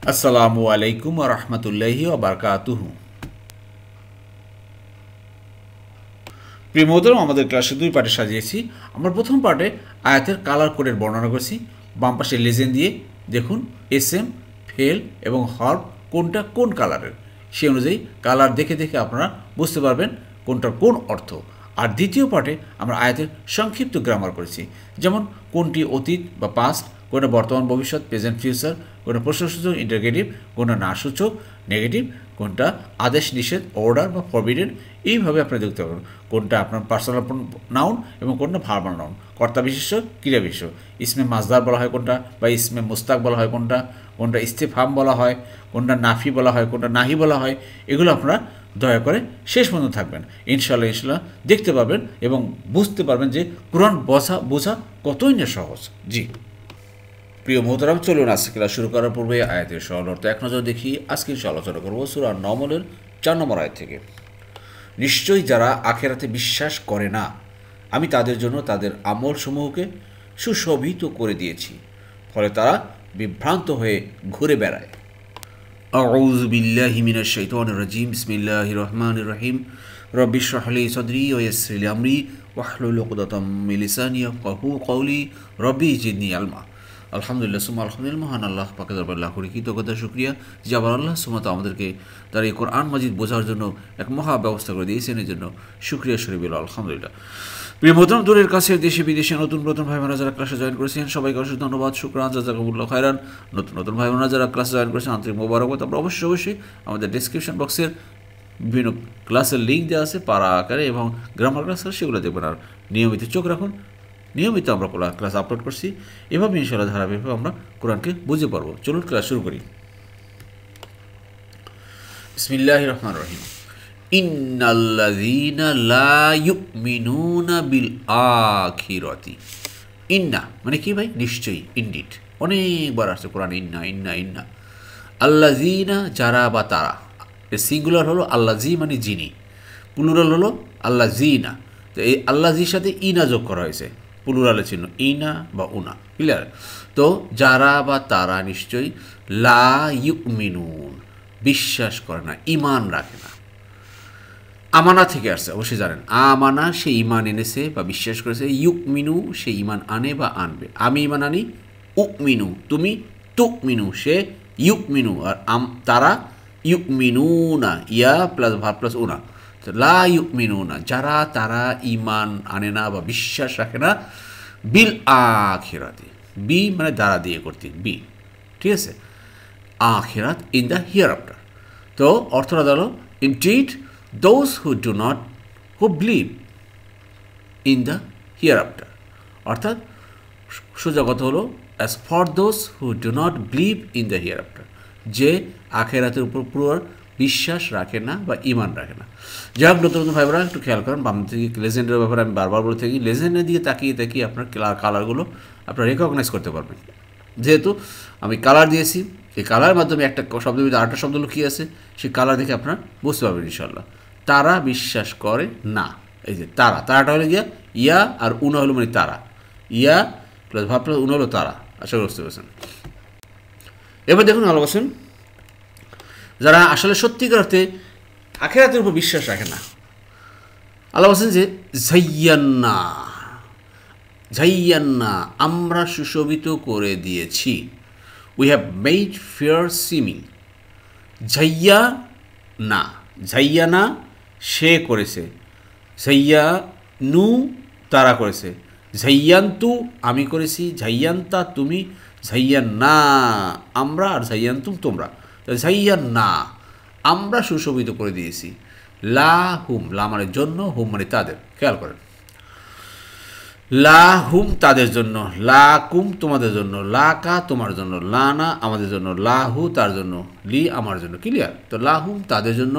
আসসালামু আলাইকুম ওয়া রাহমাতুল্লাহি ওয়া বারাকাতুহু। প্রিয় মোহতরম, আমাদের ক্লাসে দুই পার্টে সাজিয়েছি। আমরা প্রথম পার্টে আয়াতের কালার কোডের বর্ণনা করেছি। বাম পাশে লেজেন্ড দিয়ে দেখুন এসএম, ফেল এবং হর্ব কোনটা কোন কালারের, সেই অনুযায়ী কালার দেখে দেখে আপনারা বুঝতে পারবেন কোনটার কোন অর্থ। আর দ্বিতীয় পার্টে আমরা আয়াতের সংক্ষিপ্ত গ্রামার করেছি, যেমন কোনটি অতীত বা পাস্ট, কোনটা বর্তমান ভবিষ্যৎ প্রেজেন্ট ফিউচার, কোনটা প্রশ্নসূচক ইন্টারগেটিভ, কোনটা নাসূচক নেগেটিভ, কোনটা আদেশ নিষেধ অর্ডার বা ফরবিডেন। এইভাবে আপনারা দেখতে পারবেন কোনটা আপনার পার্সোনাল নাউন এবং কোনটা ভার্বাল নাউন, কর্তা বিশেষ্য ক্রিয়া বিশেষ্য, ইসমে মাজদার বলা হয় কোনটা, বা ইসমে মুস্তাক বলা হয় কোনটা, কোনটা ইস্তেফহাম বলা হয়, কোনটা নাফি বলা হয়, কোনটা নাহি বলা হয়। এগুলো আপনারা দয়া করে শেষ পর্যন্ত থাকবেন। ইনশাল্লাহ দেখতে পারবেন এবং বুঝতে পারবেন যে কোরআন বোঝা কতই না সহজ। জি প্রিয় মোহতারাম, চলুন আজকে ক্লাস শুরু করার পূর্বে আয়াতের সরল অর্থ এক নজর দেখি। আজকে আলোচনা করব সূরা নমলের 4 নম্বর আয়াত থেকে। নিশ্চয়ই যারা আখেরাতে বিশ্বাস করে না, আমি তাদের জন্য তাদের আমলসমূহকে সুশোভিত করে দিয়েছি, ফলে তারা বিভ্রান্ত হয়ে ঘুরে বেড়ায়। আউযু বিল্লাহি মিনাশ শাইতানির রাজিম। বিসমিল্লাহির রহমানির রহিম। রব্বি ইশরাহ লি সাদরি ওয়া ইয়াসসির লি আমরি ওয়াহলুল উকদাতাম মিন লিসানি ইয়াফকাহু কওলি রব্বি জিদনি ইলমা। আলহামদুলিল্লাহ সুম্মা আলহামদুলিল্লাহ। মহান আল্লাহ পাকের দরবারে লাখ কোটি কৃতজ্ঞতা শুকরিয়া যে আবার আল্লাহ সুবহানাহু আমাদেরকে তার এই কোরআন মাজিদ বোঝার জন্য এক মহা ব্যবস্থা করে দিয়েছেন। এর জন্য শুকরিয়া শরীফ আলহামদুলিল্লাহ। প্রিয় মোহতারাম, দূরের কাছে দেশে বিদেশে নতুন ভাই বোনেরা যারা ক্লাসে জয়েন করেছেন সবাইকে অশেষ ধন্যবাদ, শুকরান, জাযাকাল্লাহু খায়রান। নতুন ভাই বোনেরা যারা ক্লাসে জয়েন করেছেন আন্তরিক মোবারকবাদ। আমরা অবশ্যই আমাদের ডেসক্রিপশন বক্সের বিভিন্ন ক্লাসের লিঙ্ক দেওয়া আছে পারা আকারে এবং গ্রামার ক্লাস, সেগুলো দেখবেন। আর নিয়মিত চোখ রাখুন, নিয়মিত আমরা ক্লাস আপলোড করছি। এভাবে ইনশাআল্লাহ ধারাবাহিকভাবে আমরা কোরআনকে বুঝে পারবো। চলুন ক্লাস শুরু করি। বিসমিল্লাহির রহমানির রহিম। ইন্নাল্লাযীনা লা ইউমিনুনা বিল আখিরাতি। ইন্না মানে কি ভাই? নিশ্চয়ই, ইনডিড। অনেকবার আসছে কোরআন ইন্না ইন্না ইন্না। আল্লাযীনা যারা বা তারা, সিঙ্গুলার হলো আল্লাযী মানে যিনি, প্লুরাল হলো আল্লাযীনা। তো এই আল্লাযীর সাথে ইনা যোগ করা হয়েছে, প্লুরালের চিহ্ন, ইনা বা উনা। ক্লিয়ার? তো যারা বা তারা নিশ্চয়ই লা ইউমিনুন বিশ্বাস করে না, ইমান রাখে না। আমানা থেকে আসছে, অবশ্যই জানেন। আমানা সে ইমান এনেছে বা বিশ্বাস করেছে, ইউকমিনু সে ইমান আনে বা আনবে। আমি ইমান আনি, উকমিনু তুমি, তুকমিনু সে ইউকমিনু, আর তারা ইউকমিনু না, ইয়া প্লাস ভার প্লাস উনা। লা ইউকমিনু না যারা তারা ইমান আনে না বা বিশ্বাস রাখে না বিল আখিরাতে। বি মানে দ্বারা দিয়ে করতে, বি, ঠিক আছে। আখিরাত ইন দ্য হিয়ার আফটার। তো অর্থটা হলো indeed those who believe in the hereafter, অর্থাৎ সোজা কথা হলো as for those who do not believe in the hereafter, যে আখেরাতের উপর পুরো বিশ্বাস রাখে না বা ইমান রাখে না। যাই হোক, নতুন ভাইরা একটু খেয়াল করেন, বাম থেকে লেজেন্ডের ব্যাপারে আমি বারবার বলে থাকি, লেজেন্ডের দিকে তাকিয়ে আপনার কালারগুলো আপনারা রেকগনাইজ করতে পারবেন। যেহেতু আমি কালার দিয়েছি, এই কালারের মাধ্যমে একটা শব্দের ভিতরে আরেকটা শব্দ লুকিয়ে আছে, সেই কালার দেখে আপনারা বুঝতে পারবেন ইনশাল্লাহ। তারা বিশ্বাস করে না, এই যে তারাটা হলো গিয়া ইয়া, আর উনা হলো মানে তারা, ইয়া প্লাস ভাব প্লাস উনা হলো তারা। আশা করি বুঝতে পারছেন। এবার দেখুন আল্লাহ বলছেন যারা আসলে সত্যিকার অর্থে আখিরাতের উপর বিশ্বাস রাখে না। আল্লাহ বলছেন যে ঝাইয়ান্না আমরা সুশোভিত করে দিয়েছি। We have made fair seeming. ঝাইয়ানা সে করেছে, ঝাইয়ানু তারা করেছে, ঝাইয়ান্তু আমি করেছি, ঝাইয়ান্তা তুমি, ঝাইয়ান্না আমরা, আর ঝাইয়ান্তুম তোমরা। ঝাইয়ান্না আমরা সুশোভিত করে দিয়েছি। লা হুম, লা মানে জন্য, হুম মানে তাদের। খেয়াল করেন, লা হুম তাদের জন্য, লা কুম তোমাদের জন্য, লা কা তোমার জন্য, লা না আমাদের জন্য, লা হু তার জন্য, লি আমার জন্য। ক্লিয়ার? তো লা হুম তাদের জন্য,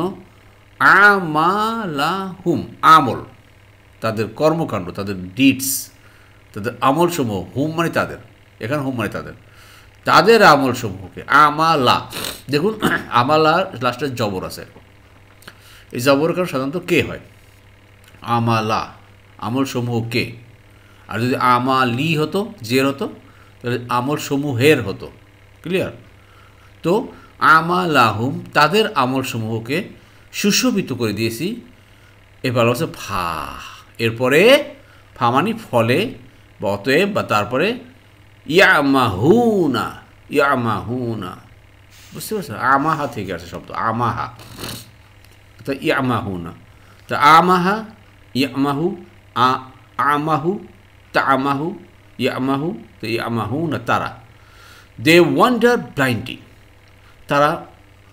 আমালাহুম আমল, তাদের কর্মকাণ্ড, তাদের ডিডস, তাদের আমলসমূহ। হুম মানে তাদের, এখানে হুম মানে তাদের আমলসমূহকে। আমালা, দেখুন আমালার লাস্টে জবর আছে, এই জবর কারণ সাধারণত কে হয়, আমালা আমলসমূহ কে। আর যদি আমালি হতো, জের হতো, তাহলে আমলসমূহের হতো। ক্লিয়ার? তো আমালাহুম তাদের আমলসমূহকে সুশোভিত করে দিয়েছি। এবার হচ্ছে ফা, এরপরে ফা মানে ফলে বা অতএব বা তারপরে ইয়ামাহুনা, ইয়ামাহুনা, বুঝতে পারছেন? আমাহা থেকে আছে শব্দ আমাহা, তো ইয়ামাহুনা, তো আমাহা ইয়ামাহু, আমাহু তা আমাহু, ইয়ামাহু তো ইয়ামাহুনা তারা। দে ওয়ান্ডার ব্লাইন্ডলি, তারা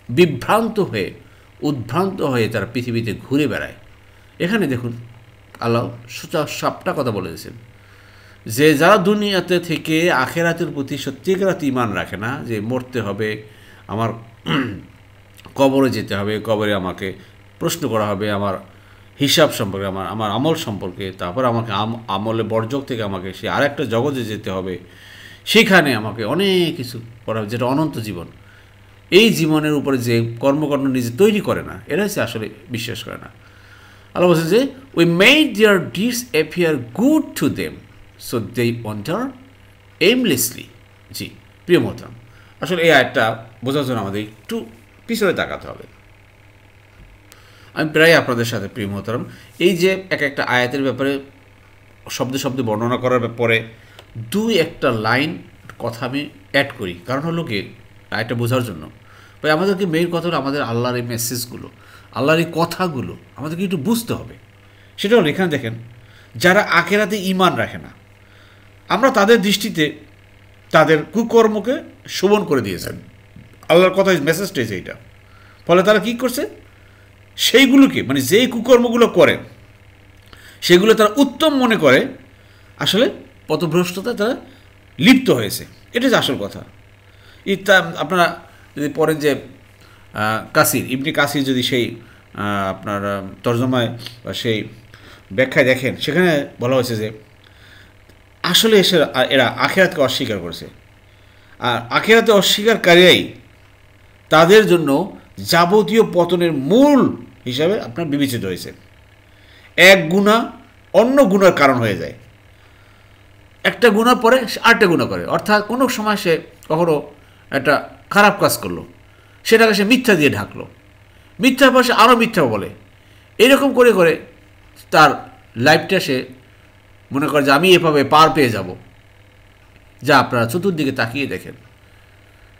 বিভ্রান্ত হয়ে উদ্ভ্রান্ত হয়ে তারা পৃথিবীতে ঘুরে বেড়ায়। এখানে দেখুন আল্লাহ সোজা সাপটা কথা বলেছেন যে যারা দুনিয়াতে থেকে আখেরাতের প্রতি সত্যিকার ঈমান রাখে না, যে মরতে হবে, আমার কবরে যেতে হবে, কবরে আমাকে প্রশ্ন করা হবে আমার হিসাব সম্পর্কে, আমার আমল সম্পর্কে, তারপর আমাকে আমলে বর্জক থেকে আমাকে সে আরেকটা জগতে যেতে হবে, সেখানে আমাকে অনেক কিছু করা হবে, যেটা অনন্ত জীবন। এই জীবনের উপরে যে কর্মকাণ্ড নিজে তৈরি করে না, এরা হচ্ছে আসলে বিশ্বাস করে না। আল্লাহ বলছে যে we made their deeds appear good to them so they wander aimlessly. জি প্রিয় মোহতারাম, আসলে এই আয়াতটা বোঝার জন্য আমাদের একটু পিছনে তাকাতে হবে। আমি প্রায় আপনাদের সাথে প্রিয় মোহতারাম এই যে এক একটা আয়াতের ব্যাপারে শব্দে শব্দে বর্ণনা করার পরে দুই একটা লাইন কথা আমি অ্যাড করি, কারণ হলো কি আয়াতটা বোঝার জন্য। ভাই আমাদেরকে মেইন কথা হলো আমাদের আল্লাহর এই মেসেজগুলো, আল্লাহর এই কথাগুলো আমাদেরকে একটু বুঝতে হবে। সেটা হলো এখানে দেখেন, যারা আখেরাতে ঈমান রাখে না, আমরা তাদের দৃষ্টিতে তাদের কুকর্মকে শোভন করে দিয়েছেন। আল্লাহর কথা মেসেজটা এইটা, ফলে তারা কী করছে, সেইগুলোকে মানে যেই কুকর্মগুলো করে সেগুলো তারা উত্তম মনে করে, আসলে পথভ্রষ্টতা তারা লিপ্ত হয়েছে। এটা হচ্ছে আসল কথা। আপনারা যদি পড়েন যে কাসির ইবনে কাসির যদি সেই আপনার তর্জমায় বা সেই ব্যাখ্যায় দেখেন, সেখানে বলা হয়েছে যে আসলে এরা আখেরাতকে অস্বীকার করেছে, আর আখেরাতে অস্বীকারকারীরাই তাদের জন্য যাবতীয় পতনের মূল হিসাবে আপনার বিবেচিত হয়েছে। এক গুনাহ অন্য গুনার কারণ হয়ে যায়, একটা গুনার পরে আরেকটা গুনাহ করে, অর্থাৎ কোনো সময় সে কখনো একটা খারাপ কাজ করলো, সেটাকে সে মিথ্যা দিয়ে ঢাকলো, মিথ্যার পর সে আরও মিথ্যা বলে, এরকম করে করে তার লাইফটা সে মনে করে যে আমি এভাবে পার পেয়ে যাব। যা আপনারা চতুর্দিকে তাকিয়ে দেখেন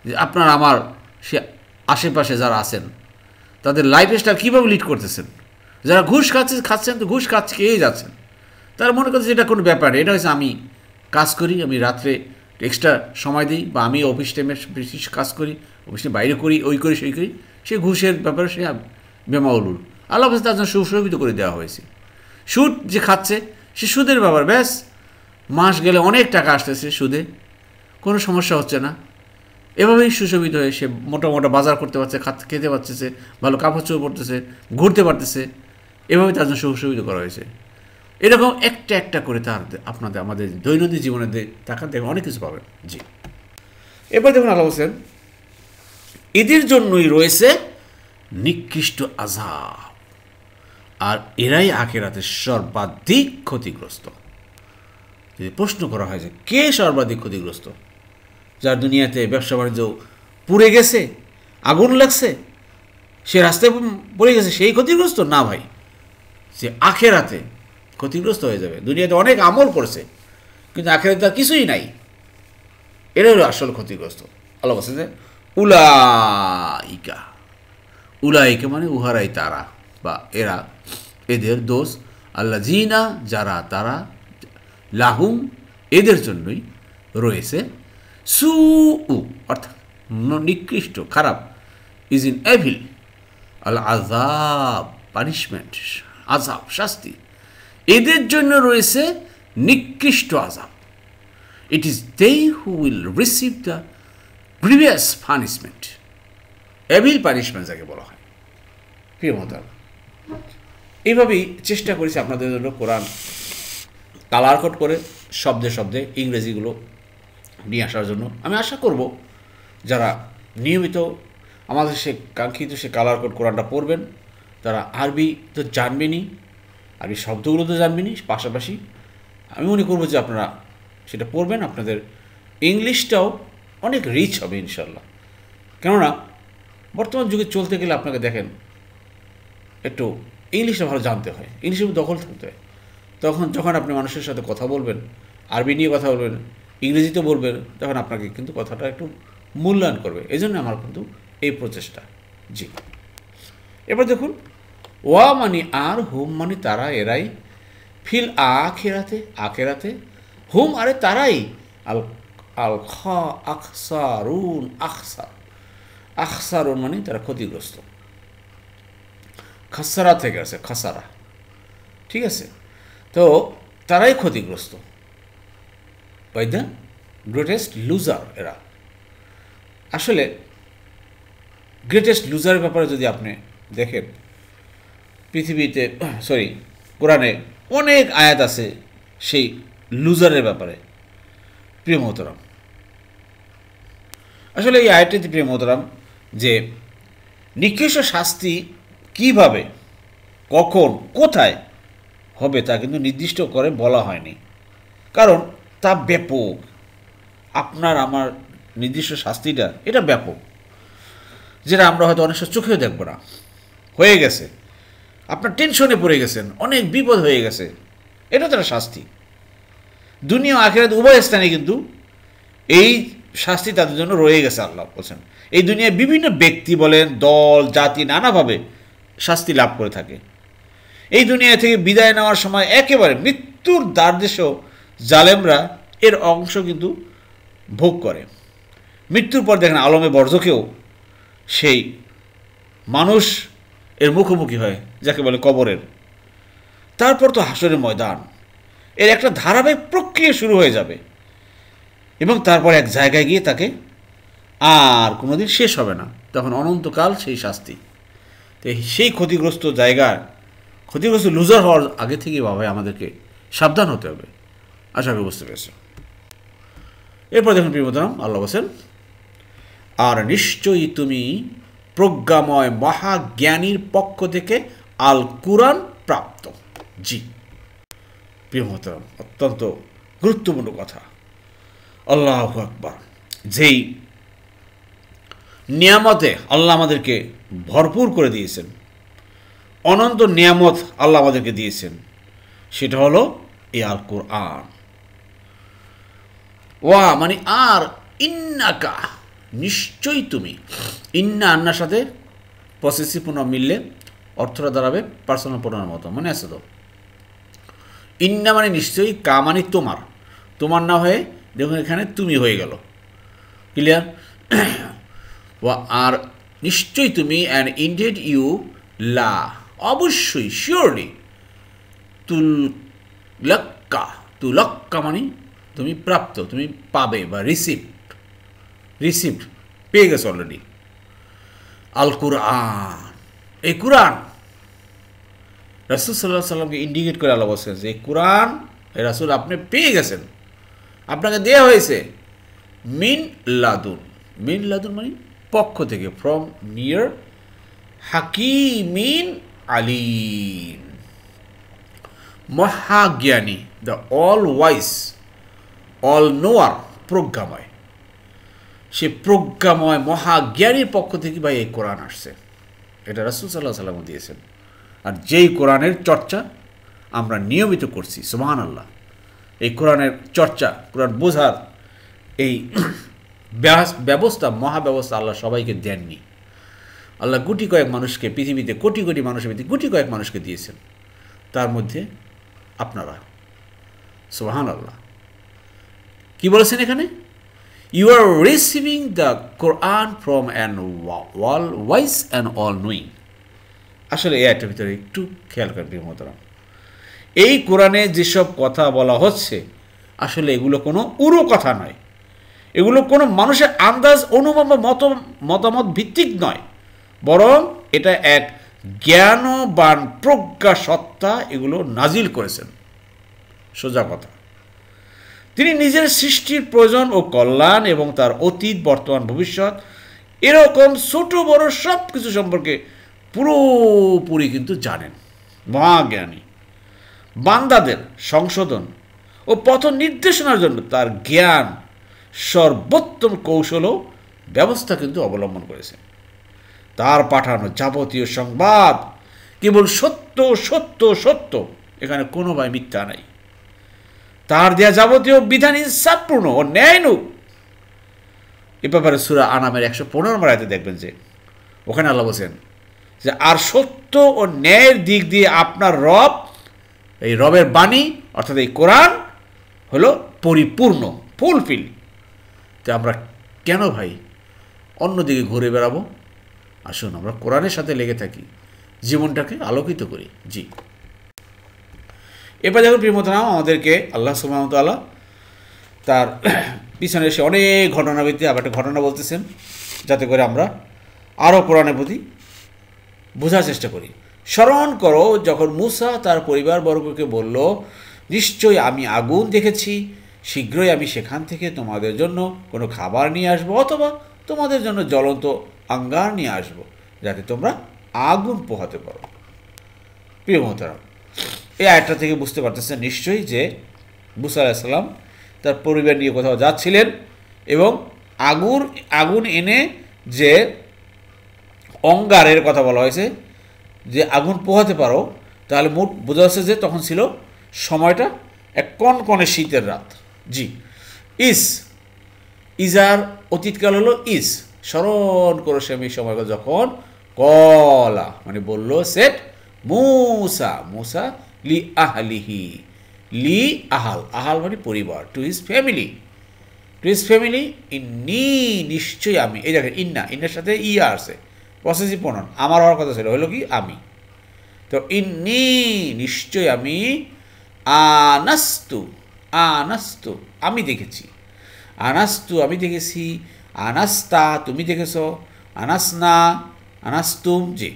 যে আপনার আমার সে আশেপাশে যারা আছেন তাদের লাইফ স্টাইল কীভাবে লিড করতেছেন। যারা ঘুষ খাচ্ছেন তো ঘুষ খেয়েই যাচ্ছেন, তারা মনে করছে এটা কোনো ব্যাপার নেই, এটা হচ্ছে আমি কাজ করি, আমি রাত্রে এক্সট্রা সময় দিই, বা আমি অফিস টাইমে বেশি কাজ করি, অফিসে বাইরে করি, ওই করি সেই করি, সে ঘুষের ব্যাপারে সে বেমাউলুল। আল্লাহ তার জন্য সুশোভিত করে দেওয়া হয়েছে। সুদ যে খাচ্ছে সে সুদের ব্যাপার, ব্যাস মাস গেলে অনেক টাকা আসতেছে সুদে, কোনো সমস্যা হচ্ছে না, এভাবেই সুশোভিত হয়ে সে মোটা মোটা বাজার করতে পারছে, খেতে পারতেছে, ভালো কাপড় চোপড় পরতেছে, ঘুরতে পারতেছে, এভাবেই তার জন্য সুশোভিত করা হয়েছে। এরকম একটা একটা করে তার আপনাদের আমাদের দৈনন্দিন জীবনে তাকান দেখুন অনেক কিছু পাবেন। জি এবার দেখুন আল্লাহ বলছেন এদের জন্যই রয়েছে নিকৃষ্ট আযাব, আর এরাই আখিরাতে সর্বাধিক ক্ষতিগ্রস্ত। যদি প্রশ্ন করা হয় যে কে সর্বাধিক ক্ষতিগ্রস্ত, যার দুনিয়াতে ব্যবসা বাণিজ্য পুড়ে গেছে, আগুন লাগছে, সে রাস্তায় পড়ে গেছে, সেই ক্ষতিগ্রস্ত? না ভাই, সে আখেরাতে ক্ষতিগ্রস্ত হয়ে যাবে। দুনিয়াতে অনেক আমল করছে কিন্তু আখেরাতে তার কিছুই নাই, এরা হলো আসল ক্ষতিগ্রস্ত। আল্লাহ বলছে যে উলাইকা, উলাইকা মানে উহারাই তারা বা এরা, এদের দোষ আল্লাহ জিনা যারা তারা, লাহুম এদের জন্যই রয়েছে, সু অর্থাৎ নিকৃষ্ট খারাপ, ইজ ইন এভিল, আল আযাব পানিশমেন্ট, আযাব শাস্তি, এদের জন্য রয়েছে নিকৃষ্ট আযাব। It is they who will receive the grievous punishment, evil punishment যাকে বলা হয়। প্রিয় মোহতারাম, এইভাবেই চেষ্টা করেছি আপনাদের জন্য কোরআন কালার কোড করে শব্দে শব্দে ইংরেজিগুলো নিয়ে আসার জন্য। আমি আশা করব যারা নিয়মিত আমাদের সে কাঙ্ক্ষিত সে কালার কোড কোরআনটা পড়বেন, তারা আরবি তো জানবেনই, আরবি শব্দগুলো তো জানবেনই, পাশাপাশি আমি মনে করবো যে আপনারা সেটা পড়বেন, আপনাদের ইংলিশটাও অনেক রিচ হবে ইনশাল্লাহ। কেননা বর্তমান যুগে চলতে গেলে আপনাকে দেখেন একটু ইংলিশটা ভালো জানতে হয়, ইংলিশের দখল থাকতে হয়। যখন আপনি মানুষের সাথে কথা বলবেন, আরবি নিয়ে কথা বলবেন, ইংরেজিতে বলবেন, তখন আপনাকে কিন্তু কথাটা একটু মূল্যায়ন করবে। এই জন্য আমার কিন্তু এই প্রচেষ্টা। জি, এবার দেখুন, ওয়া মানে আর, হুম মানে তারা, এরাই, ফিল আখেরাতে, আখেরাতে, হুম আরে তারাই, আল আল খা আকসারুন, আখসারুন মানে তারা ক্ষতিগ্রস্ত, খাসারা থেকে আছে, খাসারা, ঠিক আছে। তো তারাই ক্ষতিগ্রস্ত, বাই দ্য গ্রেটেস্ট লুজার এরা। আসলে গ্রেটেস্ট লুজারের ব্যাপারে যদি আপনি দেখেন, পৃথিবীতে কোরআনে অনেক আয়াত আছে সেই লুজারের ব্যাপারে। প্রিয় মোহতরাম, আসলে এই আয়াতটিতে প্রিয় মোহতরাম যে নিকৃষ্ট শাস্তি কিভাবে, কখন, কোথায় হবে তা কিন্তু নির্দিষ্ট করে বলা হয়নি, কারণ তা ব্যাপক। আপনার আমার নির্দিষ্ট শাস্তিটা এটা ব্যাপক, যেটা আমরা হয়তো অনেক সময় চোখেও দেখব না। হয়ে গেছে, আপনার টেনশনে পড়ে গেছেন, অনেক বিপদ হয়ে গেছে, এটা তো একটা শাস্তি। দুনিয়া আখিরাত উভয় স্থানে কিন্তু এই শাস্তি তাদের জন্য রয়ে গেছে। আল্লাহ বলছেন এই দুনিয়ায় বিভিন্ন ব্যক্তি বলেন, দল, জাতি নানাভাবে শাস্তি লাভ করে থাকে। এই দুনিয়া থেকে বিদায় নেওয়ার সময় একেবারে মৃত্যুর দ্বারদেশেও জালেমরা এর অংশ কিন্তু ভোগ করে। মৃত্যুর পর দেখেন আলমে বর্জকেও সেই মানুষ এর মুখোমুখি হয়, যাকে বলে কবরের। তারপর তো হাসরের ময়দান, এর একটা ধারাবাহিক প্রক্রিয়া শুরু হয়ে যাবে, এবং তারপর এক জায়গায় গিয়ে তাকে আর কোনোদিন শেষ হবে না, তখন অনন্তকাল সেই শাস্তি। তো সেই ক্ষতিগ্রস্ত জায়গার ক্ষতিগ্রস্ত লুজার হওয়ার আগে থেকেই বাবা আমাদেরকে সাবধান হতে হবে। আশা করি বুঝতে পেরেছ। এরপর দেখুন প্রিয় মোহতরম, আল্লাহ বলেন, আর নিশ্চয়ই তুমি প্রজ্ঞাময় মহাজ্ঞানীর পক্ষ থেকে আল কুরআন প্রাপ্ত। জি প্রিয় মোহতরম, অত্যন্ত গুরুত্বপূর্ণ কথা। আল্লাহু আকবার। যেই নিয়ামতে আল্লাহ আমাদেরকে ভরপুর করে দিয়েছেন, অনন্ত নিয়ামত আল্লাহ আমাদেরকে দিয়েছেন, সেটা হলো এই আল কুরআন। ওয়া মানে আর, ইন্নাকা নিশ্চয়ই তুমি, ইন্না আন্নার সাথে পসেসিভ প্রোনাউন মিললে অর্থটা দাঁড়াবে পার্সোনাল প্রোনাউনের মতো, মনে আছে তো? ইন্না মানে নিশ্চয়ই, কা মানে তোমার, তোমার না হয়ে দেখুন এখানে তুমি হয়ে গেল। ক্লিয়ার? আর নিশ্চয়ই তুমি, অ্যান্ড ইনডিড ইউ, লা অবশ্যই, শিওরলি, তুলক্কা মানে তুমি প্রাপ্ত, তুমি পাবে, বা রিসিভড পেয়ে গেছো অলরেডি। আল কুরআন, এই কুরআন রাসূল সাল্লাল্লাহু আলাইহি সাল্লামকে ইন্ডিকেট করে আল্লাহ বলছেন যে এই কুরআন এই রাসূল আপনি পেয়ে গেছেন, আপনাকে দেয়া হয়েছে। মিন লাদুন, মিন লাদুন মানে পক্ষ থেকে, ফ্রম নিয়ার, হাকিমিন আলিম, মহাজ্ঞানী, the all wise, all knower, প্রজ্ঞাময়। সে প্রজ্ঞাময় মহাজ্ঞানীর পক্ষ থেকে ভাই এই কোরআন আসছে, এটা রাসূল সাল্লাল্লাহু আলাইহি সাল্লাম দিয়েছেন। আর যেই কোরআনের চর্চা আমরা নিয়মিত করছি, সুবহানাল্লাহ, এই কোরআনের চর্চা, কোরআন বোঝার এই ব্যবস্থা, মহাব্যবস্থা আল্লাহ সবাইকে দেননি। আল্লাহ গুটি কয়েক মানুষকে পৃথিবীতে, কোটি কোটি মানুষের ভিতরে গুটি কয়েক মানুষকে দিয়েছেন, তার মধ্যে আপনারা। সুবহানাল্লাহ। কি বলেছেন এখানে? You are receiving the Quran from an all wise and all knowing. আসলে এই আয়াতের ভিতরে একটু খেয়াল করবেন মোহতারাম, এই কোরআনে যেসব কথা বলা হচ্ছে আসলে এগুলো কোনো উড়ো কথা নয়, এগুলো কোনো মানুষের আন্দাজ, অনুভব, মতামত ভিত্তিক নয়, বরং এটা এক জ্ঞানবান প্রজ্ঞা সত্তা এগুলো নাজিল করেছেন। সোজা কথা, তিনি নিজের সৃষ্টির প্রয়োজন ও কল্যাণ এবং তার অতীত, বর্তমান, ভবিষ্যৎ এরকম ছোট বড় সব কিছু সম্পর্কে পুরোপুরি কিন্তু জানেন। মহাজ্ঞানী। বান্দাদের সংশোধন ও পথ নির্দেশনার জন্য তার জ্ঞান সর্বোত্তম কৌশলও ব্যবস্থা কিন্তু অবলম্বন করেছে। তার পাঠানো যাবতীয় সংবাদ কেবল সত্য সত্য সত্য, এখানে কোনো ভাই মিথ্যা নাই। তার দেয়া যাবতীয় বিধান ইনসাফপূর্ণ ও ন্যায়ানুগ। এ ব্যাপারে সূরা আনামের 115 নম্বর আয়াতে দেখবেন যে ওখানে আল্লাহ বলছেন যে আর সত্য ও ন্যায়ের দিক দিয়ে আপনার রব, এই রবের বাণী অর্থাৎ এই কোরআন হলো পরিপূর্ণ, ফুলফিল। তো আমরা কেন ভাই অন্যদিকে ঘুরে বেড়াবো? আসুন আমরা কোরআনের সাথে লেগে থাকি, জীবনটাকে আলোকিত করি। জি, এবার দেখুন প্রিয় মোহতারাম, আমাদেরকে আল্লাহ সুবহানাহু ওয়া তাআলা তার পিছনে এসে অনেক ঘটনাভিত্তিক আবার একটা ঘটনা বলতেছেন, যাতে করে আমরা আরও কোরআনের প্রতি বোঝার চেষ্টা করি। স্মরণ করো যখন মূসা তার পরিবারবর্গকে বলল, নিশ্চয়ই আমি আগুন দেখেছি, শীঘ্রই আমি সেখান থেকে তোমাদের জন্য কোনো খাবার নিয়ে আসবো, অথবা তোমাদের জন্য জ্বলন্ত আঙ্গার নিয়ে আসবো, যাতে তোমরা আগুন পোহাতে পারো। প্রিয় মোহতারাম, এই আয়াতটা থেকে বুঝতে পারতেছেন নিশ্চয়ই যে মূসা আলাইহিস সালাম তার পরিবার নিয়ে কোথাও যাচ্ছিলেন এবং আগুন এনে যে অঙ্গারের কথা বলা হয়েছে, যে আগুন পোহাতে পারো, তাহলে মোট বোঝা যাচ্ছে যে তখন ছিল সময়টা এক কনকনে শীতের রাত। জি, ইজার অতীতকাল হলো ইস। স্মরণ করো সেই সময়কাল যখন কলা মানে বলল সেট মূসা লি আহলিহি, লি আহাল মানে পরিবার, টু হিজ ফ্যামিলি ইন্নি নিশ্চয়ই আমি। এই দেখেন ইন্নার সাথে ইয়া আছে, পসেসিভ প্রনাউন, আমার হওয়ার কথা ছিল, হলো কি আমি। তো ইন্নি নিশ্চয়ই আমি, আনাস্তু আমি দেখেছি, আমি দেখেছি, আনাস্তা তুমি দেখেছো, আনাস্তুম জি,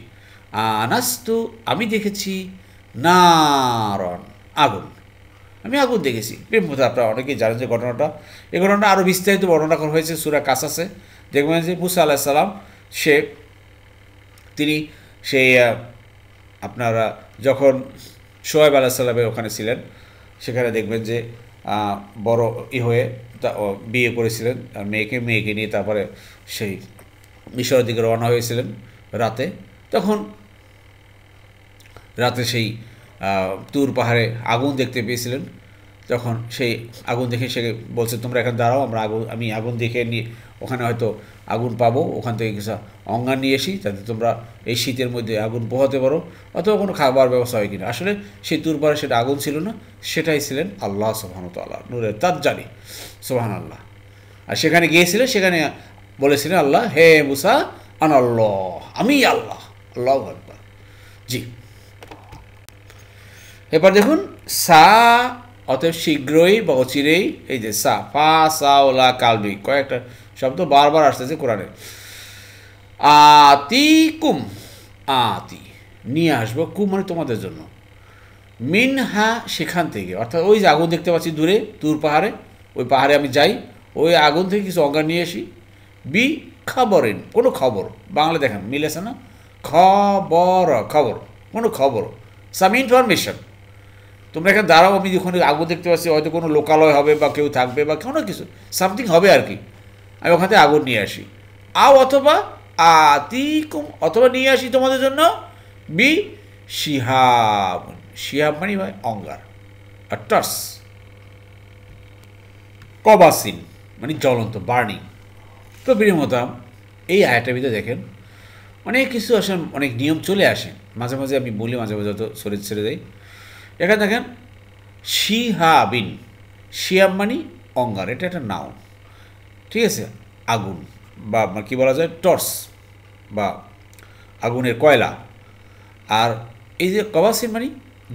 আনাস্তু আমি দেখেছি, নারন আগুন, আমি আগুন দেখেছি। আপনারা অনেকেই জানেন যে ঘটনাটা, এই ঘটনাটা আরও বিস্তারিত বর্ণনা করা হয়েছে সূরা কাসাসে। দেখবেন যে মূসা আলাইহিস সালাম তিনি সেই আপনারা যখন শোয়েব আলাইহিস সালামের ওখানে ছিলেন, সেখানে দেখবেন যে বড় হয়ে বিয়ে করেছিলেন, আর মেয়েকে নিয়ে তারপরে সেই মিশরের দিকে রওনা হয়েছিলেন রাতে। তখন রাতে সেই তুর পাহাড়ে আগুন দেখতে পেয়েছিলেন। তখন সেই আগুন দেখে সে বলছে, তোমরা এখানে দাঁড়াও, আমি আগুন দেখে নিয়ে ওখানে হয়তো আগুন পাবো, ওখান থেকে কিছু অঙ্গার নিয়ে আসি, যাতে তোমরা এই শীতের মধ্যে আগুন পোহাতে পারো, অথবা কোনো খাবার ব্যবস্থা হয় কিনা। আসলে সেই তুর পাহাড়ে সেটা আগুন ছিল না, সেটাই ছিলেন আল্লাহ সুবহানাহু ওয়া তাআলা, নূরে তাজ্জালি, সুবহানাল্লাহ। আর সেখানে গিয়েছিলেন, সেখানে বলেছিলেন আল্লাহ, হে মূসা আনাল্লাহ, আমি আল্লাহ, আল্লাহু আকবার। জি, এবার দেখুন সা অতএব শীঘ্রই বা অচিরেই, এই যে সা ফা সা ওলা কালবি, কয়েকটা শব্দ বারবার আসতেছে কোরআনে। আতিকুম, আতি নিয়ে আসবো, কুম মানে তোমাদের জন্য, মিনহা সেখান থেকে, অর্থাৎ ওই যে আগুন দেখতে পাচ্ছি দূরে তুর পাহাড়ে, ওই পাহাড়ে আমি যাই, ওই আগুন থেকে কিছু অঙ্গার নিয়ে আসি, বি খবরেন কোনো খবর, বাংলা দেখেন মিলেছে না, খবর কোনো খবর, সাম ইনফরমেশন। তোমরা এখানে দাঁড়াও, আমি যখন আগুন দেখতে পাচ্ছি, হয়তো কোনো লোকালয় হবে বা কেউ থাকবে বা কোনো কিছু সামথিং হবে আর কি, আমি ওখান থেকে আগুন নিয়ে আসি। অথবা আতিকুম, অথবা নিয়ে আসি তোমাদের জন্য, বি শিহাব মানে ভাই অঙ্গার, আর টর্চ, কবাসিন মানে জ্বলন্ত, বার্নিং। তো প্রিয় মোহতারাম, এই আয়াতের ভিতরে দেখেন অনেক কিছু আসলে অনেক নিয়ম চলে আসে, মাঝে মাঝে আমি বলি, মাঝে মাঝে হয়তো ছেড়ে দেয়। এখানে দেখেন শিহাবিন, শিহাব মানে অঙ্গার, এটা একটা নাউন, ঠিক আছে, আগুন বা কি বলা যায়, টর্চ বা আগুনের কয়লা। আর এই যে কবাসিন মানে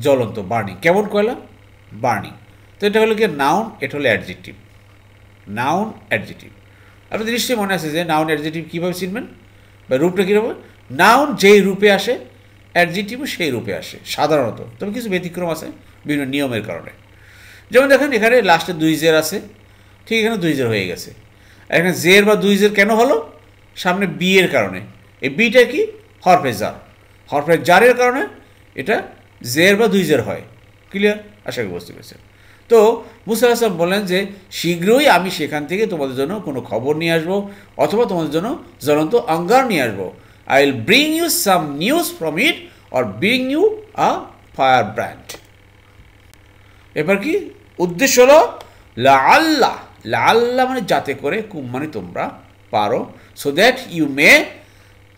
জ্বলন্ত, বার্নিং, কেমন কয়লা, বার্নিং। তো এটা হলো কি নাউন, এটা হলো অ্যাডজেক্টিভ, নাউন অ্যাডজেক্টিভ। আপনাদের নিশ্চয়ই মনে আছে যে নাউন অ্যাডজেক্টিভ কীভাবে চিনবেন বা রূপটা কীভাবে, নাউন যেই রূপে আসে অ্যাডজেক্টিভও সেই রূপে আসে সাধারণত, তবে কিছু ব্যতিক্রম আছে বিভিন্ন নিয়মের কারণে। যেমন দেখেন এখানে লাস্টে 2 জের আছে, ঠিক এখানে 2 জের হয়ে গেছে। এখানে জের বা 2 জের কেন হলো, সামনে বি এর কারণে। এই বিটা কি, হরফে জারের কারণে এটা জের বা 2 জের হয়। ক্লিয়ার, আশা করি বুঝতে পেরেছেন। তো মুসা আলাইহিস সালাম বললেন যে শীঘ্রই আমি সেখান থেকে তোমাদের জন্য কোনো খবর নিয়ে আসবো অথবা তোমাদের জন্য জ্বলন্ত অঙ্গার নিয়ে আসবো। I will bring you some news from it or bring you a fire brand. এবার কি উদ্দেশ্য হলো লাআল্লাহ, লাআল্লাহ মানে যাতে করে, কুম মানে তোমরা পারো, সো দ্যাট ইউ মে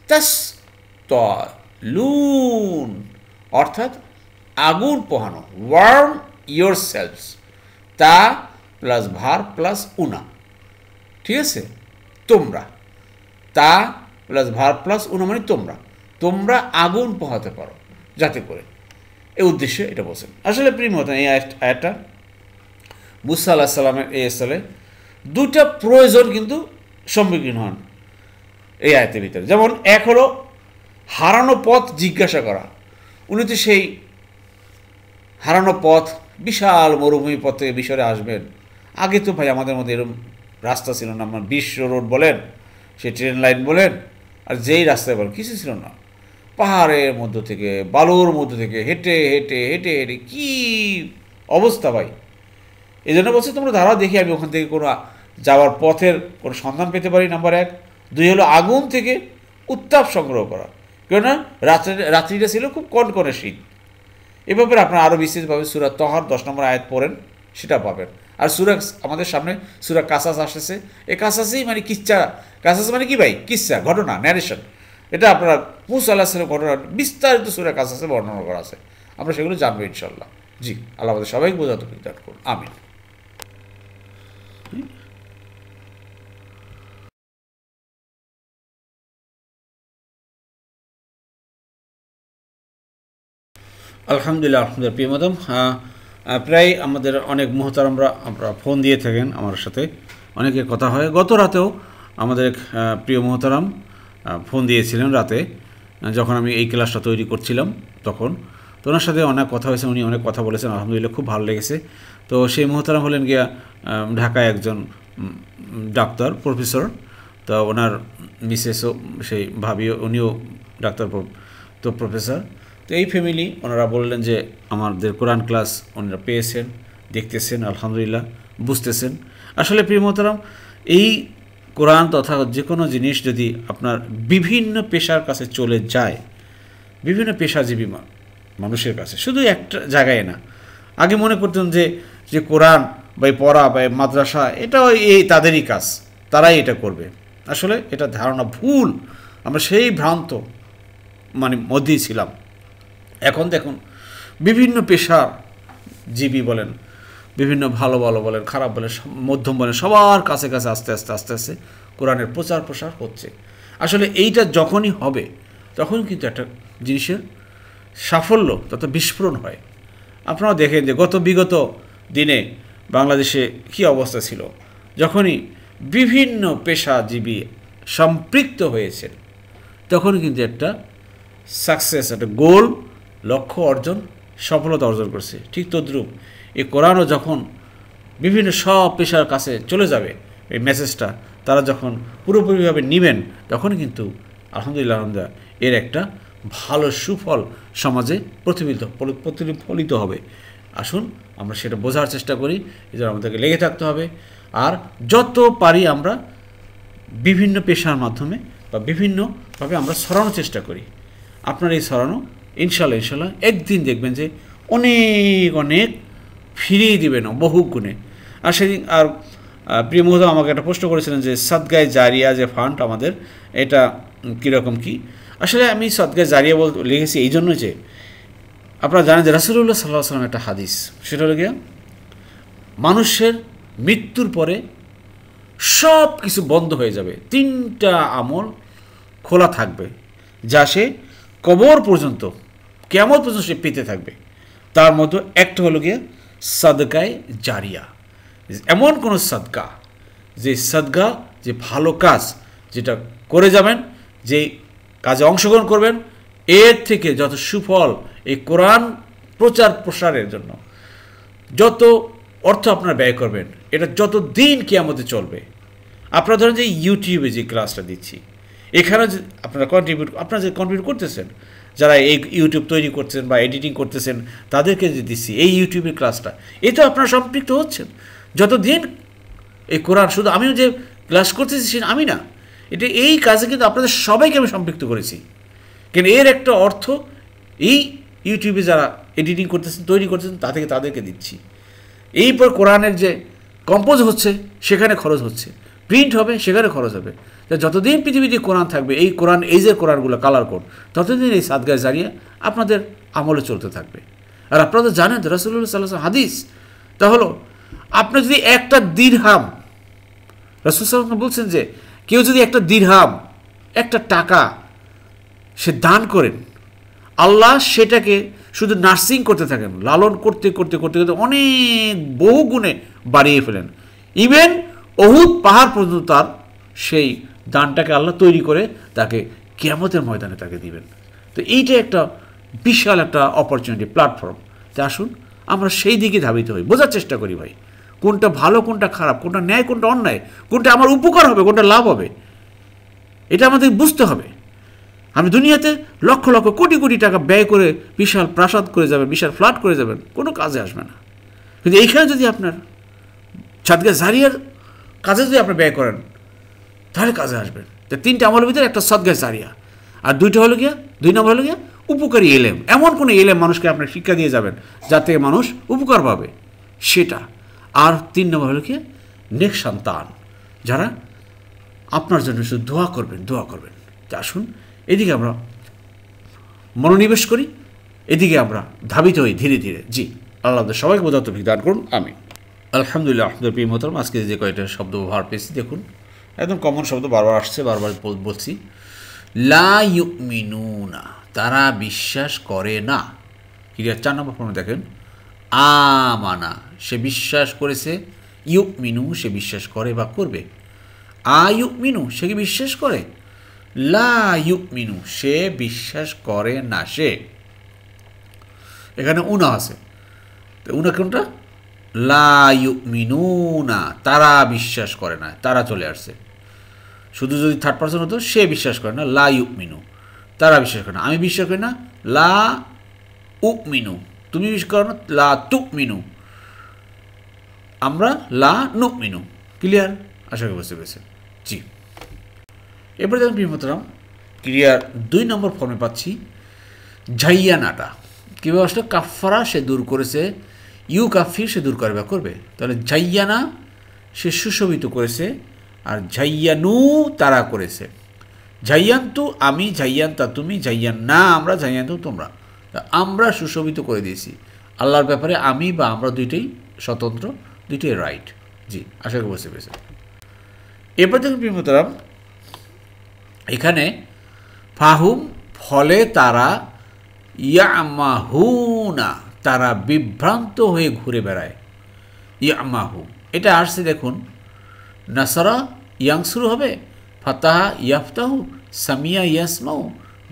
তাসতালুন অর্থাৎ আগুন পোহানো, ওয়ার্ম ইয়োর সেলফস, তা প্লাস ভার প্লাস উনা, ঠিক আছে, তোমরা, তা প্লাস ভার প্লাস উনা মানে তোমরা, তোমরা আগুন পোহাতে পারো যাতে করে, এই উদ্দেশ্যে এটা বলছেন। আসলে প্রিয় মত এই আয়াতটা মুসা আলাইহিস সালামের এই স্থলে দুটা প্রয়োজন কিন্তু সম্মুখীন হন এই আয়াতের ভিতরে। যেমন এক হলো হারানো পথ জিজ্ঞাসা করা। উনি তো সেই হারানো পথ, বিশাল মরুভূমি পথ থেকে মিশরে আসবেন। আগে তো ভাই আমাদের মধ্যে এরকম রাস্তা ছিল না, আমার বিশ্ব রোড বলেন, সে ট্রেন লাইন বলেন, আর যেই রাস্তায় বলেন কিছু ছিল না। পাহাড়ের মধ্য থেকে, বালুর মধ্য থেকে হেঁটে হেঁটে হেঁটে হেঁটে কী অবস্থা ভাই। এই জন্য বলছি তোমরা ধারা দেখি আমি ওখান থেকে কোনো যাওয়ার পথের কোনো সন্ধান পেতে পারি, নাম্বার এক। দুই হলো আগুন থেকে উত্তাপ সংগ্রহ করা, কেননা রাত্রিটা ছিল খুব কনকনে শীত। এ ব্যাপারে আপনারা আরও বিশেষভাবে সূরা তহার 10 নম্বর আয়াত পড়েন, সেটা পাবেন। আর সূরা আমাদের সামনে সূরা কাসাস আসতেছে, এই কাসাসই মানে কিচ্ছা, কাসাস মানে কি ভাই, কিচ্ছা, ঘটনা, ন্যারেশন। এটা আপনারা মুসা আলাইহিস সালামের ঘটনা বিস্তারিত সূরা কাসাসে বর্ণনা করা আছে, আমরা সেগুলো জানবো ইনশাল্লাহ। জি, আল্লাহ আমাদের সবাইকে বোঝাতে দান করুন, আমিন। আলহামদুলিল্লাহ, আলহামদুলিল্লাহ। প্রিয় মাদাম, প্রায় আমাদের অনেক মুহতারামরা আমরা ফোন দিয়ে থাকেন, আমার সাথে অনেকের কথা হয়। গত রাতেও আমাদের প্রিয় মুহতারাম ফোন দিয়েছিলেন রাতে, যখন আমি এই ক্লাসটা তৈরি করছিলাম তখন। তো ওনার সাথে অনেক কথা হয়েছে, উনি অনেক কথা বলেছেন, আলহামদুলিল্লাহ খুব ভালো লেগেছে। তো সেই মুহতারাম হলেন গিয়া ঢাকায় একজন ডাক্তার, প্রফেসর। তো ওনার মিসেসও, সেই ভাবিও, উনিও ডাক্তার, তো প্রফেসর। তো এই ফ্যামিলি ওনারা বললেন যে আমাদের কোরআন ক্লাস ওনারা পেয়েছেন, দেখতেছেন, আলহামদুলিল্লাহ বুঝতেছেন। আসলে প্রিয় মোহতারাম, এই কোরআন তথা যে কোনো জিনিস যদি আপনার বিভিন্ন পেশার কাছে চলে যায়, বিভিন্ন পেশাজীবী মানুষের কাছে, শুধু একটা জায়গায় না। আগে মনে করতেন যে কোরআন বা পড়া বা মাদ্রাসা এটা এই তাদেরই কাজ, তারাই এটা করবে। আসলে এটা ধারণা ভুল, আমরা সেই ভ্রান্ত মানে মধ্যেই ছিলাম। এখন দেখুন বিভিন্ন পেশার জীবী বলেন, বিভিন্ন ভালো ভালো বলেন, খারাপ বলেন, মধ্যম বলেন, সবার কাছে কাছে আস্তে আস্তে আস্তে আস্তে কোরআনের প্রচার প্রসার হচ্ছে। আসলে এইটা যখনই হবে তখন কিন্তু একটা জিনিসের সাফল্য তত বিস্ফোরণ হয়। আপনারা দেখেন যে বিগত দিনে বাংলাদেশে কী অবস্থা ছিল, যখনই বিভিন্ন পেশাজীবী সম্পৃক্ত হয়েছে তখন কিন্তু একটা সাকসেস, একটা গোল, লক্ষ্য অর্জন, সফলতা অর্জন করছে। ঠিক তদ্রূপ এই কোরআনও যখন বিভিন্ন সব পেশার কাছে চলে যাবে, এই মেসেজটা তারা যখন পুরোপুরিভাবে নেবেন, তখন কিন্তু আলহামদুলিল্লাহ এর একটা ভালো সুফল সমাজে প্রতিফলিত হবে। আসুন আমরা সেটা বোঝার চেষ্টা করি, এই জন্য আমাদেরকে লেগে থাকতে হবে। আর যত পারি আমরা বিভিন্ন পেশার মাধ্যমে বা বিভিন্নভাবে আমরা ছড়ানোর চেষ্টা করি। আপনার এই ছড়ানো ইনশাল্লাহ একদিন দেখবেন যে অনেক অনেক ফিরিয়ে দিবেন বহু গুণে। আর সেদিন আর প্রিয় মহোদয় আমাকে একটা প্রশ্ন করেছিলেন যে সাদগায়ে জারিয়া যে ফান্ড আমাদের, এটা কীরকম কি। আসলে আমি সাদগায়ে জারিয়া বলতে লিখেছি এই জন্য যে আপনারা জানেন যে রাসূলুল্লাহ সাল্লাল্লাহু আলাইহি ওয়াসাল্লাম একটা হাদিস, সেটা হলো গিয়ে মানুষের মৃত্যুর পরে সব কিছু বন্ধ হয়ে যাবে, 3টা আমল খোলা থাকবে যা সে কবর পর্যন্ত, কিয়ামত পর্যন্ত সে পেতে থাকবে। তার মধ্যে একটা হলো গিয়ে সাদগায়ে জারিয়া, এমন কোনো সাদকা, যে সাদকা, যে ভালো কাজ যেটা করে যাবেন, যে কাজে অংশগ্রহণ করবেন, এর থেকে যত সুফল এই কোরআন প্রচার প্রসারের জন্য যত অর্থ আপনারা ব্যয় করবেন, এটা যত দিন কিয়ামতে চলবে। আপনারা ধরেন যে ইউটিউবে যে ক্লাসটা দিচ্ছি, এখানে আপনারা আপনারা যে কন্ট্রিবিউট করতেছেন, যারা এই ইউটিউব তৈরি করছেন বা এডিটিং করতেছেন, তাদেরকে যে দিচ্ছি এই ইউটিউবের ক্লাসটা, এতে আপনারা সম্পৃক্ত হচ্ছেন। যতদিন এই কোরআন, শুধু আমিও যে ক্লাস করতেছি সে আমি না, এটা এই কাজে কিন্তু আপনাদের সবাইকে আমি সম্পৃক্ত করেছি। কিন্তু এর একটা অর্থ এই ইউটিউবে যারা এডিটিং করতেছেন, তৈরি করতেছেন, তাদেরকে দিচ্ছি। এইপর কোরআনের যে কম্পোজ হচ্ছে সেখানে খরচ হচ্ছে, প্রিন্ট হবে সেখানে খরচ হবে। যতদিন পৃথিবীতে কোরআন থাকবে, এই কোরআন, এই যে কোরআনগুলো কালার কোড, ততদিন এই সাদগায়ে জারিয়া আপনাদের আমলে চলতে থাকবে। আর আপনারা তো জানেন রাসূলুল্লাহ সাল্লাল্লাহু আলাইহি ওয়াসাল্লাম হাদিস, তা হলো আপনি যদি একটা দিরহাম, রাসূল সাল্লাল্লাহু আলাইহি ওয়াসাল্লাম বলছেন যে কেউ যদি একটা দিরহাম, একটা টাকা সে দান করেন, আল্লাহ সেটাকে শুধু নার্সিং করতে থাকেন, লালন করতে করতে করতে করতে অনেক বহু গুণে বাড়িয়ে ফেলেন। ইভেন উহুদ পাহাড় পর্যন্ত তার সেই দানটাকে আল্লাহ তৈরি করে তাকে কিয়ামতের ময়দানে তাকে দিবেন। তো এইটা একটা বিশাল একটা অপরচুনিটি, প্ল্যাটফর্ম। তা আসুন আমরা সেই দিকে ধাবিত হই, বোঝার চেষ্টা করি ভাই, কোনটা ভালো কোনটা খারাপ, কোনটা ন্যায় কোনটা অন্যায়, কোনটা আমার উপকার হবে কোনটা লাভ হবে, এটা আমাদের বুঝতে হবে। আমি দুনিয়াতে লক্ষ লক্ষ কোটি কোটি টাকা ব্যয় করে বিশাল প্রাসাদ করে যাবেন, বিশাল ফ্ল্যাট করে যাবেন, কোনো কাজে আসবে না। কিন্তু এইখানে যদি আপনার সাদগায়ে জারিয়ার কাজে যদি আপনি ব্যয় করেন, তাহলে কাজে আসবেন। তো তিনটা আমলের ভিতরে একটা সাদগায়ে জারিয়া, আর দুইটা হলো গিয়া, 2 নম্বর হলো গিয়া উপকারী এলেম। এমন কোনো এলেম মানুষকে আপনার শিক্ষা দিয়ে যাবেন যাতে মানুষ উপকার পাবে সেটা। আর 3 নম্বর হলো গিয়া নেক সন্তান, যারা আপনার জন্য শুধু দোয়া করবেন, দোয়া করবেন। তা আসুন এদিকে আমরা মনোনিবেশ করি, এদিকে আমরা ধাবিত হই ধীরে ধীরে। জি, আল্লাহ সবাইকে বোঝার তৌফিক দান করুন, আমিন। আলহামদুলিল্লাহ। আপনাদের প্রিয় মোহতারাম, আজকে যে কয়েকটা শব্দ ব্যবহার পেয়েছি, দেখুন একদম কমন শব্দ, বারবার আসছে, বারবার বলছি। লা ইউমিনুনা, তারা বিশ্বাস করে না। ক্লিয়ার? 4 নম্বর ফর্মে দেখেন, আমানা, সে বিশ্বাস করেছে, ইউমিনু, সে বিশ্বাস করে বা করবে, আয়ুমিনু, সে কি বিশ্বাস করে, লা ইউমিনু, সে বিশ্বাস করে না। সে এখানে উনা আছে, তো উনা কোনটা? লা ইউমিনুনা, তারা বিশ্বাস করে না, তারা চলে আসছে। শুধু যদি থার্ড পারসন হতো, সে বিশ্বাস করে না, লা ইউমিনু, তারা বিশ্বাস করে না। আমি বিশ্বাস করি না, লা উমিনু, তুমি বিশ্বাস করো না, লা তুমিনু, আমরা লা নুমিনু। ক্লিয়ার? আশা করি বুঝতে পেরেছেন। জি, এরপরে দেখুন প্রিয় মোহতারাম, ক্লিয়ার 2 নম্বর ফর্মে পাচ্ছি জাইয়ানাটা। কীভাবে আসলে? কাফারা সে দূর করেছে, ইউ কাফির সে দূর করে বা করবে। তাহলে জাইয়ানা সে সুশোভিত করেছে, আর জাইয়ানু তারা করেছে। জাইয়ান্তু আমি, জাইয়ান্তা তুমি, জাইয়ান না আমরা, জাইয়ান্তু তোমরা। আমরা সুশোভিত করে দিয়েছি। আল্লাহর ব্যাপারে আমি বা আমরা দুইটাই স্বতন্ত্র, দুইটাই রাইট। জি, আশা করি বুঝতে পেরেছেন। এরপর দেখুন প্রিয় মোহতারাম, এখানে ফাহুম, ফলে তারা, ইয়ামাহুনা, তারা বিভ্রান্ত হয়ে ঘুরে বেড়ায়। ইয়ামাহু এটা আসছে দেখুন, নাসারা ইয়াংসুরু হবে, ফাতাহা ইয়াফতাহু, সামিয়া ইয়াসমাউ,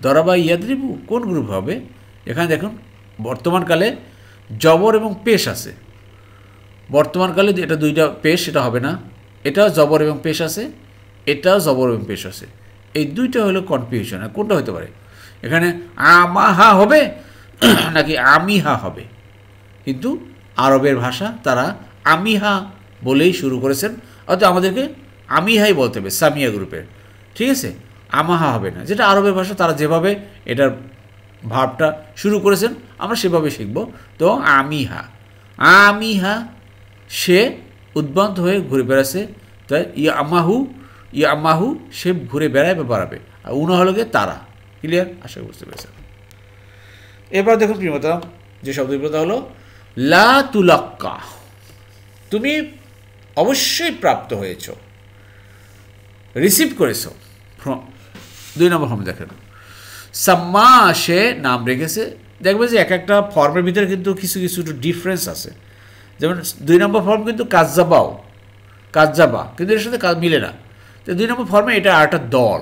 দরাবা ইয়াদরিবু, কোন গ্রুপ হবে? এখানে দেখুন বর্তমানকালে জবর এবং পেশ আছে। বর্তমানকালে এটা দুইটা পেশ, এটা হবে না। এটাও জবর এবং পেশ আছে, এটাও জবর এবং পেশ আছে। এই দুইটা হলো কনফিউশন। কোনটা হতে পারে? এখানে আমাহা হবে নাকি আমিহা হবে? কিন্তু আরবের ভাষা, তারা আমিহা বলেই শুরু করেছেন, অর্থাৎ আমাদেরকে আমিহাই বলতে হবে, সামিয়া গ্রুপের। ঠিক আছে? আমাহা হবে না, যেটা আরবের ভাষা, তারা যেভাবে এটার ভাবটা শুরু করেছেন আমরা সেভাবে শিখব। তো আমিহা, আমিহা, সে উদ্ভ্রান্ত হয়ে ঘুরে বেড়াচ্ছে। তাই ইয়ামাহু, সে ঘুরে বেড়ায় বা বাড়াবে। আর উনা হলো গিয়ে তারা। ক্লিয়ার? আশা বুঝতে পেরেছেন। এবার দেখুন প্রিয় মোহতারাম, যে শব্দটা হলো লা তুলাক্কা, তুমি অবশ্যই প্রাপ্ত হয়েছ, রিসিভ করেছ। 2 নম্বর ফর্মে দেখেন, সাম্মা, সে নাম রেখেছে। দেখবে যে এক একটা ফর্মের ভিতরে কিন্তু কিছু কিছু একটু ডিফারেন্স আছে। যেমন 2 নম্বর ফর্ম কিন্তু কাজ্জাবাও, কাজ্জাবা, কিন্তু এর সাথে কাজ মিলে না। তো 2 নম্বর ফর্মে এটা আরেকটা দল,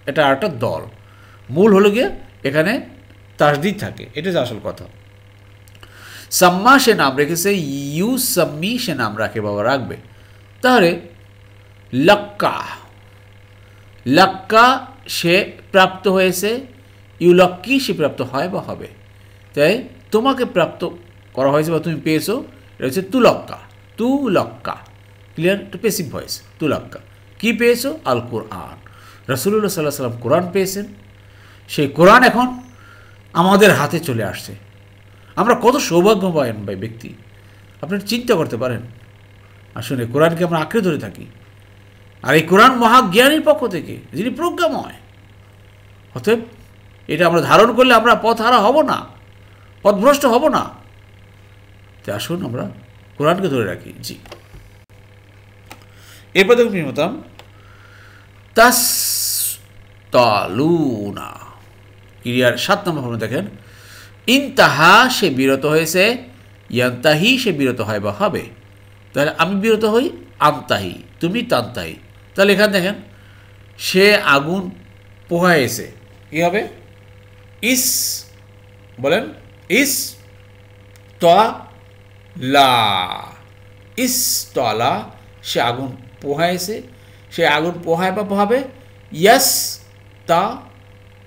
এটা আরেকটা দল। মূল হলো গিয়ে এখানে তাসদিদ থাকে, এটা যে আসল কথা। সাম্মা, সে নাম রেখেছে, ইউ সাম্মি, সে নাম রাখে, বাবা রাখবে। তাহলে লাক্কা, লাক্কা সে প্রাপ্ত হয়েছে, ইউলক্কি সে প্রাপ্ত হয় বা হবে। তাই তোমাকে প্রাপ্ত করা হয়েছে বা তুমি পেয়েছো, এটা হচ্ছে তুলক্কা। তুলক্কা, ক্লিয়ার? টু পেসিভ ভয়েস, তুলক্কা। কি পেয়েছো? আল কোরআন। রাসূলুল্লাহ সাল্লাল্লাহু আলাইহি ওয়াসাল্লাম কোরআন পেয়েছেন, সেই কোরআন এখন আমাদের হাতে চলে আসছে। আমরা কত সৌভাগ্যবান ভাই ব্যক্তি, আপনারা চিন্তা করতে পারেন। আসলে কোরআনকে আমরা আঁকড়ে ধরে থাকি, আর এই কোরআন মহাজ্ঞানীর পক্ষ থেকে, যিনি প্রজ্ঞাময়। অতএব এটা আমরা ধারণ করলে আমরা পথহারা হব না, পথভ্রষ্ট হব না। তাই আসুন আমরা কোরআনকে ধরে রাখি। জি, এরপর দেখুন প্রিয়তম, তাসতালুনা ক্রিয়ার 7 নম্বর ফর্মে দেখেন, ইনতাহা সে বিরত হয়েছে, ইয়ান্তাহি সে বিরত হয় বা হবে। তাহলে আমি বিরত হই, আন্তাহি, তুমি তান্তাহি। তাহলে এখানে দেখেন, সে আগুন পোহাইছে, কি হবে? ইস, বলেন ইস তলা, ইস তলা, সে আগুন পোহাইছে, সে আগুন পোহায় বা পোহাবে। ইয়াস তা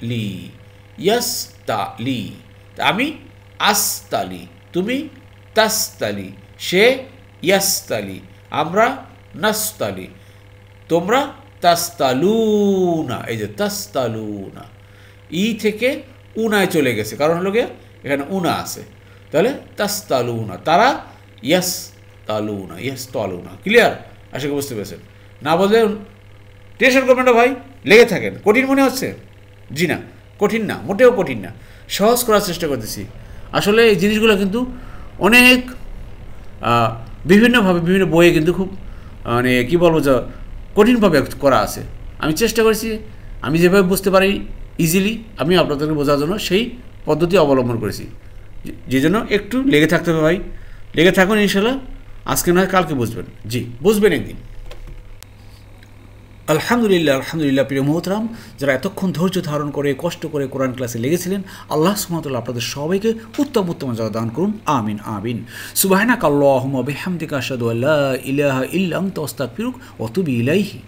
লি, ইয়াস তা লি, আমি আস্তালি, তুমি তাস্তালি, সে ইয়াস্তালি, আমরা নাস্তালি, তোমরা তাস্তালুনা। এই যে তাস্তালুনা, ই থেকে উনায় চলে গেছে, কারণ হলো গিয়ে এখানে উনা আছে। তাহলে তাস্তালুনা, তারা ইয়াস্তালুনা, ইয়াস্তালুনা। ক্লিয়ার? আশা করি বুঝতে পেরেছেন। না বললে টেনশন করবেন না ভাই, লেগে থাকেন। কঠিন মনে হচ্ছে? জি না, কঠিন না, মোটেও কঠিন না, সহজ করার চেষ্টা করতেছি। আসলে এই জিনিসগুলো কিন্তু অনেক বিভিন্নভাবে বিভিন্ন বইয়ে কিন্তু খুব মানে কী বলবো, যে কঠিনভাবে করা আছে। আমি চেষ্টা করেছি আমি যেভাবে বুঝতে পারি ইজিলি, আমি আপনাদেরকে বোঝার জন্য সেই পদ্ধতি অবলম্বন করেছি। যে জন্য একটু লেগে থাকতে হবে ভাই, লেগে থাকুন, ইনশাল্লাহ আজকে নয় কালকে বুঝবেন। জি, বুঝবেন একদিন। আলহামদুলিল্লাহ, আলহামদুলিল্লাহ। প্রিয় মোহতরাম, যারা এতক্ষণ ধৈর্য ধারণ করে কষ্ট করে কোরআন ক্লাসে লেগেছিলেন, আল্লাহ সুবহানাহু ওয়া তাআলা আপনাদের সবাইকে উত্তম উত্তম জাযা দান করুন। আমিন আমিন। সুবহানাকাল্লাহুম্মা ওয়া বিহামদিকা আশহাদু আল্লা ইলাহা ইল্লা আনতা আস্তাগফিরুকা ওয়া আতুবু ইলাইহি।